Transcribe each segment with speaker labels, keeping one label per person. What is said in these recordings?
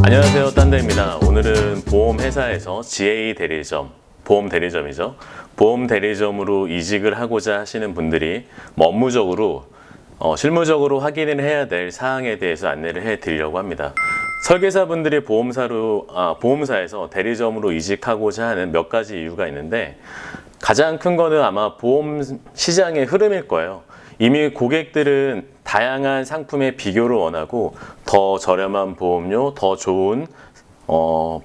Speaker 1: 안녕하세요, 딴데입니다. 오늘은 보험회사에서 GA 대리점, 보험 대리점이죠. 보험 대리점으로 이직을 하고자 하시는 분들이 업무적으로, 실무적으로 확인을 해야 될 사항에 대해서 안내를 해드리려고 합니다. 설계사분들이 보험사에서 대리점으로 이직하고자 하는 몇 가지 이유가 있는데, 가장 큰 거는 아마 보험 시장의 흐름일 거예요. 이미 고객들은 다양한 상품의 비교를 원하고 더 저렴한 보험료, 더 좋은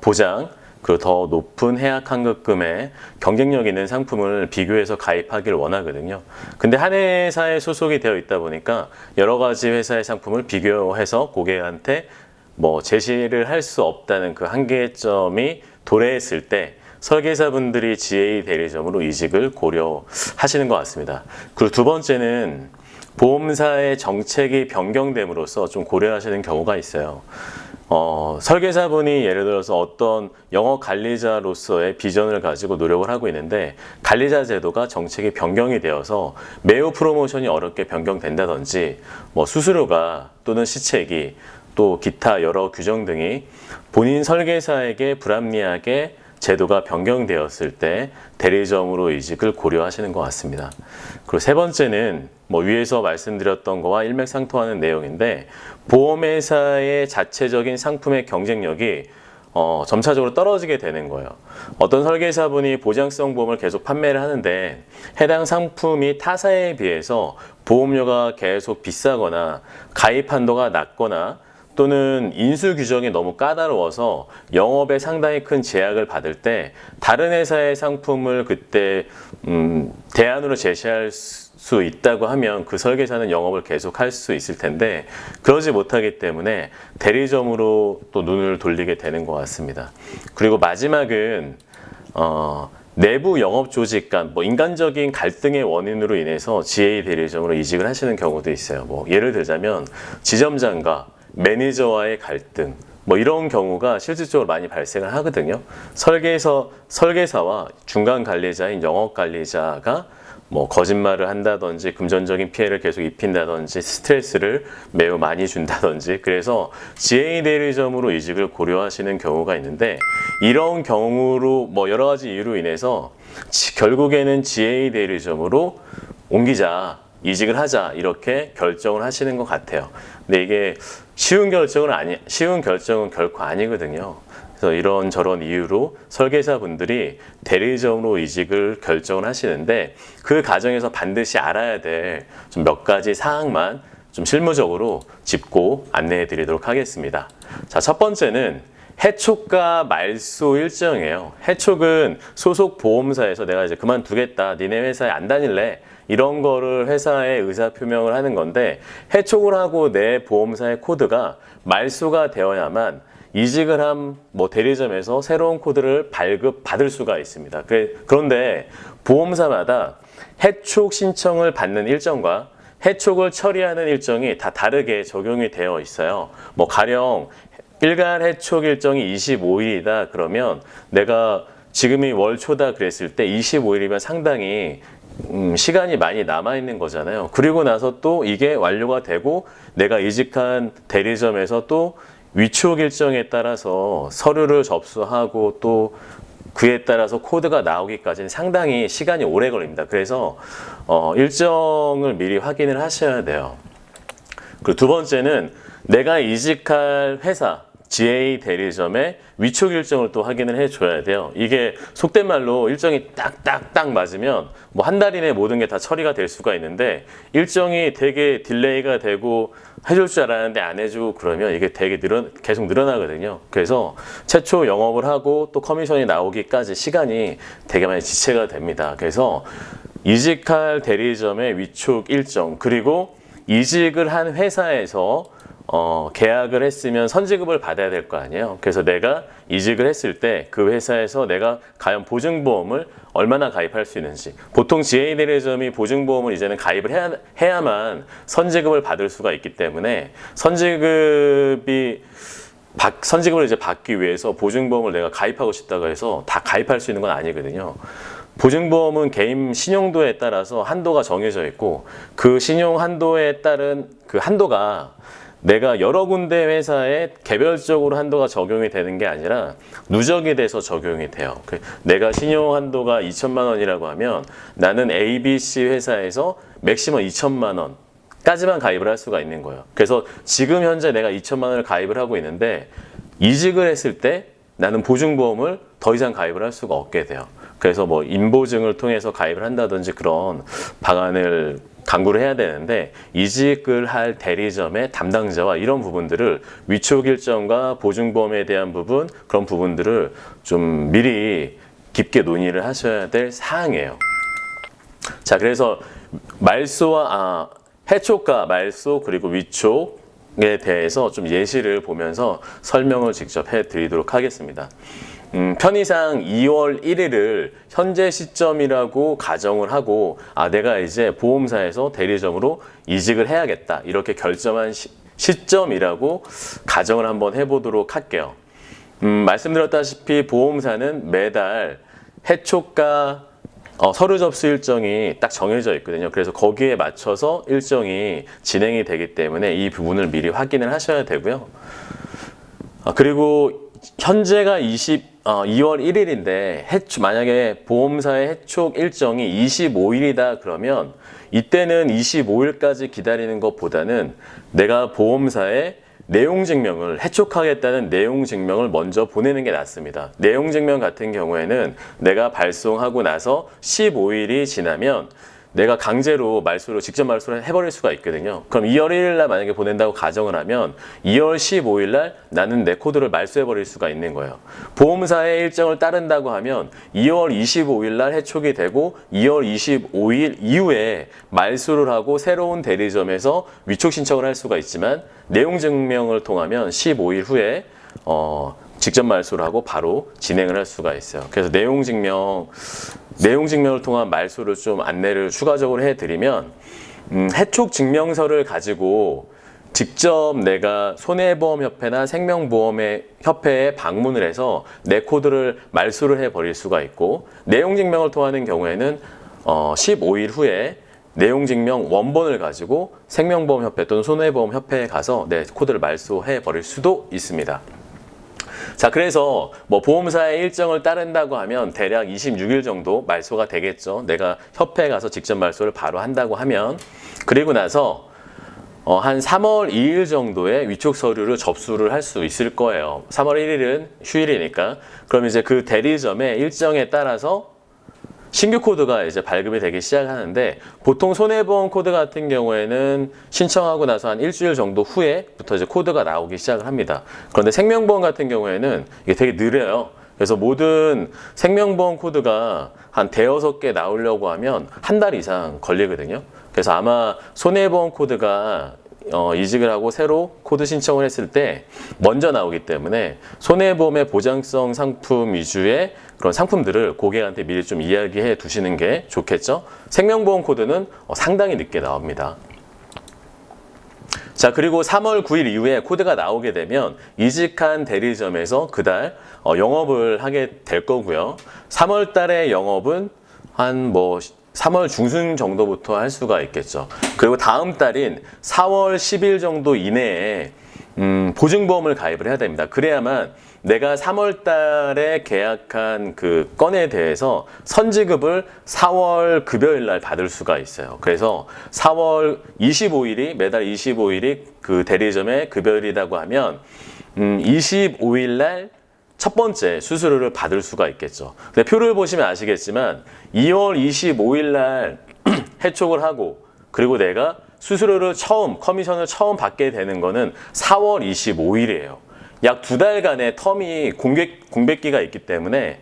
Speaker 1: 보장, 그리고 더 높은 해약 환급금의 경쟁력 있는 상품을 비교해서 가입하기를 원하거든요. 근데 한 회사에 소속이 되어 있다 보니까 여러 가지 회사의 상품을 비교해서 고객한테 제시를 할 수 없다는 그 한계점이 도래했을 때 설계사분들이 GA 대리점으로 이직을 고려하시는 것 같습니다. 그리고 두 번째는 보험사의 정책이 변경됨으로써 좀 고려하시는 경우가 있어요. 설계사분이 예를 들어서 어떤 영업 관리자로서의 비전을 가지고 노력을 하고 있는데 관리자 제도가 정책이 변경이 되어서 매우 프로모션이 어렵게 변경된다든지 수수료가 또는 시책이 또 기타 여러 규정 등이 본인 설계사에게 불합리하게 제도가 변경되었을 때 대리점으로 이직을 고려하시는 것 같습니다. 그리고 세 번째는 위에서 말씀드렸던 거와 일맥상통하는 내용인데 보험회사의 자체적인 상품의 경쟁력이 점차적으로 떨어지게 되는 거예요. 어떤 설계사분이 보장성 보험을 계속 판매를 하는데 해당 상품이 타사에 비해서 보험료가 계속 비싸거나 가입 한도가 낮거나 또는 인수 규정이 너무 까다로워서 영업에 상당히 큰 제약을 받을 때 다른 회사의 상품을 그때 대안으로 제시할 수 있다고 하면 그 설계사는 영업을 계속 할 수 있을 텐데 그러지 못하기 때문에 대리점으로 또 눈을 돌리게 되는 것 같습니다. 그리고 마지막은 내부 영업 조직 간 인간적인 갈등의 원인으로 인해서 GA 대리점으로 이직을 하시는 경우도 있어요. 예를 들자면 지점장과 매니저와의 갈등, 이런 경우가 실질적으로 많이 발생을 하거든요. 설계사와 중간 관리자인 영업 관리자가 거짓말을 한다든지 금전적인 피해를 계속 입힌다든지 스트레스를 매우 많이 준다든지 그래서 GA 대리점으로 이직을 고려하시는 경우가 있는데 이런 경우로 여러 가지 이유로 인해서 결국에는 GA 대리점으로 이직을 하자 이렇게 결정을 하시는 것 같아요. 근데 이게 쉬운 결정은 결코 아니거든요. 그래서 이런저런 이유로 설계사분들이 대리점으로 이직을 결정을 하시는데 그 과정에서 반드시 알아야 될 좀 몇 가지 사항만 좀 실무적으로 짚고 안내해 드리도록 하겠습니다. 자, 첫 번째는 해촉과 말소 일정이에요. 해촉은 소속 보험사에서 내가 이제 그만두겠다, 니네 회사에 안 다닐래, 이런 거를 회사에 의사표명을 하는 건데 해촉을 하고 내 보험사의 코드가 말소가 되어야만 이직을 한 대리점에서 새로운 코드를 발급받을 수가 있습니다. 그런데 보험사마다 해촉 신청을 받는 일정과 해촉을 처리하는 일정이 다 다르게 적용이 되어 있어요. 가령 일괄 해촉 일정이 25일이다 그러면 내가 지금이 월 초다 그랬을 때 25일이면 상당히 시간이 많이 남아있는 거잖아요. 그리고 나서 또 이게 완료가 되고 내가 이직한 대리점에서 또 위촉 일정에 따라서 서류를 접수하고 또 그에 따라서 코드가 나오기까지는 상당히 시간이 오래 걸립니다. 그래서 일정을 미리 확인을 하셔야 돼요. 그리고 두 번째는 내가 이직할 회사 GA 대리점의 위촉 일정을 또 확인을 해줘야 돼요. 이게 속된 말로 일정이 딱딱딱 맞으면 한 달 이내 모든 게 다 처리가 될 수가 있는데 일정이 되게 딜레이가 되고 해줄 줄 알았는데 안 해주고 그러면 이게 되게 계속 늘어나거든요. 그래서 최초 영업을 하고 또 커미션이 나오기까지 시간이 되게 많이 지체가 됩니다. 그래서 이직할 대리점의 위촉 일정 그리고 이직을 한 회사에서 계약을 했으면 선지급을 받아야 될 거 아니에요. 그래서 내가 이직을 했을 때 그 회사에서 내가 과연 보증보험을 얼마나 가입할 수 있는지 보통 GA 대리점이 보증보험을 이제는 가입을 해야만 선지급을 받을 수가 있기 때문에 선지급을 이제 받기 위해서 보증보험을 내가 가입하고 싶다고 해서 다 가입할 수 있는 건 아니거든요. 보증보험은 개인 신용도에 따라서 한도가 정해져 있고 그 신용 한도에 따른 그 한도가 내가 여러 군데 회사에 개별적으로 한도가 적용이 되는 게 아니라 누적이 돼서 적용이 돼요. 내가 신용 한도가 2천만 원이라고 하면 나는 ABC 회사에서 맥시멈 2천만 원 까지만 가입을 할 수가 있는 거예요. 그래서 지금 현재 내가 2천만 원을 가입을 하고 있는데 이직을 했을 때 나는 보증보험을 더 이상 가입을 할 수가 없게 돼요. 그래서 뭐 인보증을 통해서 가입을 한다든지 그런 방안을 강구를 해야 되는데 이직을 할 대리점의 담당자와 이런 부분들을 위촉 일정과 보증보험에 대한 부분 그런 부분들을 좀 미리 깊게 논의를 하셔야 될 사항이에요. 자, 그래서 말소와 해촉과 말소 그리고 위촉에 대해서 좀 예시를 보면서 설명을 직접 해드리도록 하겠습니다. 편의상 2월 1일을 현재 시점이라고 가정을 하고 내가 이제 보험사에서 대리점으로 이직을 해야겠다 이렇게 결정한 시점이라고 가정을 한번 해보도록 할게요. 말씀드렸다시피 보험사는 매달 해촉과 서류 접수 일정이 딱 정해져 있거든요. 그래서 거기에 맞춰서 일정이 진행이 되기 때문에 이 부분을 미리 확인을 하셔야 되고요. 그리고 현재가 2월 1일인데 만약에 보험사의 해촉 일정이 25일이다 그러면 이때는 25일까지 기다리는 것보다는 내가 보험사에 내용증명을 해촉하겠다는 내용증명을 먼저 보내는 게 낫습니다. 내용증명 같은 경우에는 내가 발송하고 나서 15일이 지나면 내가 강제로 직접 말소를 해버릴 수가 있거든요. 그럼 2월 1일 날 만약에 보낸다고 가정을 하면 2월 15일 날 나는 내 코드를 말소해버릴 수가 있는 거예요. 보험사의 일정을 따른다고 하면 2월 25일 날 해촉이 되고 2월 25일 이후에 말소를 하고 새로운 대리점에서 위촉 신청을 할 수가 있지만 내용 증명을 통하면 15일 후에 직접 말소를 하고 바로 진행을 할 수가 있어요. 그래서 내용 증명을 통한 말소를 좀 안내를 추가적으로 해드리면 해촉 증명서를 가지고 직접 내가 손해보험협회나 생명보험협회에 방문을 해서 내 코드를 말소를 해버릴 수가 있고 내용 증명을 통하는 경우에는 15일 후에 내용증명 원본을 가지고 생명보험협회 또는 손해보험협회에 가서 내 코드를 말소해 버릴 수도 있습니다. 자, 그래서 뭐 보험사의 일정을 따른다고 하면 대략 26일 정도 말소가 되겠죠. 내가 협회에 가서 직접 말소를 바로 한다고 하면. 그리고 나서 한 3월 2일 정도의 위촉 서류를 접수를 할 수 있을 거예요. 3월 1일은 휴일이니까. 그럼 이제 그 대리점의 일정에 따라서 신규 코드가 이제 발급이 되기 시작하는데 보통 손해보험 코드 같은 경우에는 신청하고 나서 한 일주일 정도 후에부터 이제 코드가 나오기 시작을 합니다. 그런데 생명보험 같은 경우에는 이게 되게 느려요. 그래서 모든 생명보험 코드가 한 대여섯 개 나오려고 하면 한 달 이상 걸리거든요. 그래서 아마 손해보험 코드가 이직을 하고 새로 코드 신청을 했을 때 먼저 나오기 때문에 손해보험의 보장성 상품 위주의 그런 상품들을 고객한테 미리 좀 이야기해 두시는 게 좋겠죠. 생명보험 코드는 상당히 늦게 나옵니다. 자, 그리고 3월 9일 이후에 코드가 나오게 되면 이직한 대리점에서 그달 영업을 하게 될 거고요. 3월 달에 영업은 한 3월 중순 정도부터 할 수가 있겠죠. 그리고 다음 달인 4월 10일 정도 이내에 보증보험을 가입을 해야 됩니다. 그래야만 내가 3월 달에 계약한 그 건에 대해서 선지급을 4월 급여일 날 받을 수가 있어요. 그래서 4월 25일이 매달 25일이 그 대리점의 급여일이라고 하면 25일 날 첫 번째 수수료를 받을 수가 있겠죠. 근데 표를 보시면 아시겠지만 2월 25일 날 해촉을 하고 그리고 내가 수수료를 커미션을 처음 받게 되는 거는 4월 25일이에요. 약 2달간의 텀이 공백기가 있기 때문에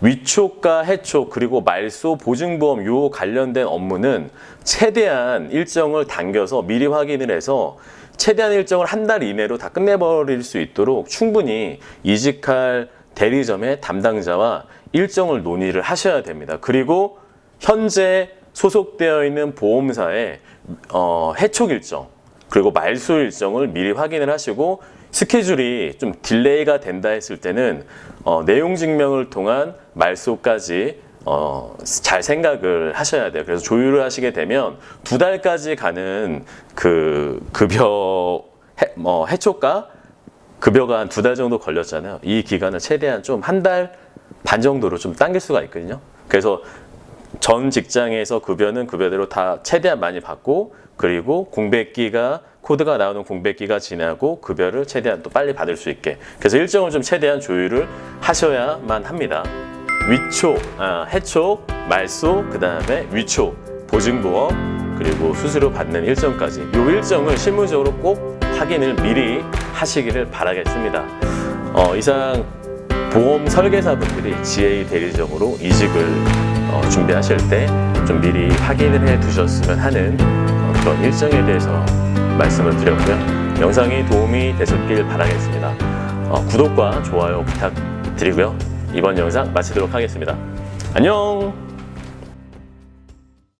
Speaker 1: 위촉과 해촉 그리고 말소 보증보험 요 관련된 업무는 최대한 일정을 당겨서 미리 확인을 해서 최대한 일정을 한 달 이내로 다 끝내버릴 수 있도록 충분히 이직할 대리점의 담당자와 일정을 논의를 하셔야 됩니다. 그리고 현재 소속되어 있는 보험사의 해촉 일정 그리고 말소 일정을 미리 확인을 하시고 스케줄이 좀 딜레이가 된다 했을 때는 내용 증명을 통한 말소까지 잘 생각을 하셔야 돼요. 그래서 조율을 하시게 되면 2달까지 가는 그 급여 해초가 급여가 한 2달 정도 걸렸잖아요. 이 기간을 최대한 좀 1달 반 정도로 좀 당길 수가 있거든요. 그래서 전 직장에서 급여는 급여대로 다 최대한 많이 받고, 그리고 공백기가 코드가 나오는 공백기가 지나고 급여를 최대한 또 빨리 받을 수 있게, 그래서 일정을 좀 최대한 조율을 하셔야만 합니다. 위촉, 해촉, 말소, 그 다음에 위촉, 보증보험, 그리고 수수료 받는 일정까지, 이 일정을 실무적으로 꼭 확인을 미리 하시기를 바라겠습니다. 이상 보험 설계사분들이 GA 대리점으로 이직을 준비하실 때 좀 미리 확인을 해 두셨으면 하는 그런 일정에 대해서 말씀을 드렸고요. 영상이 도움이 되셨길 바라겠습니다. 구독과 좋아요 부탁드리고요. 이번 영상 마치도록 하겠습니다. 안녕!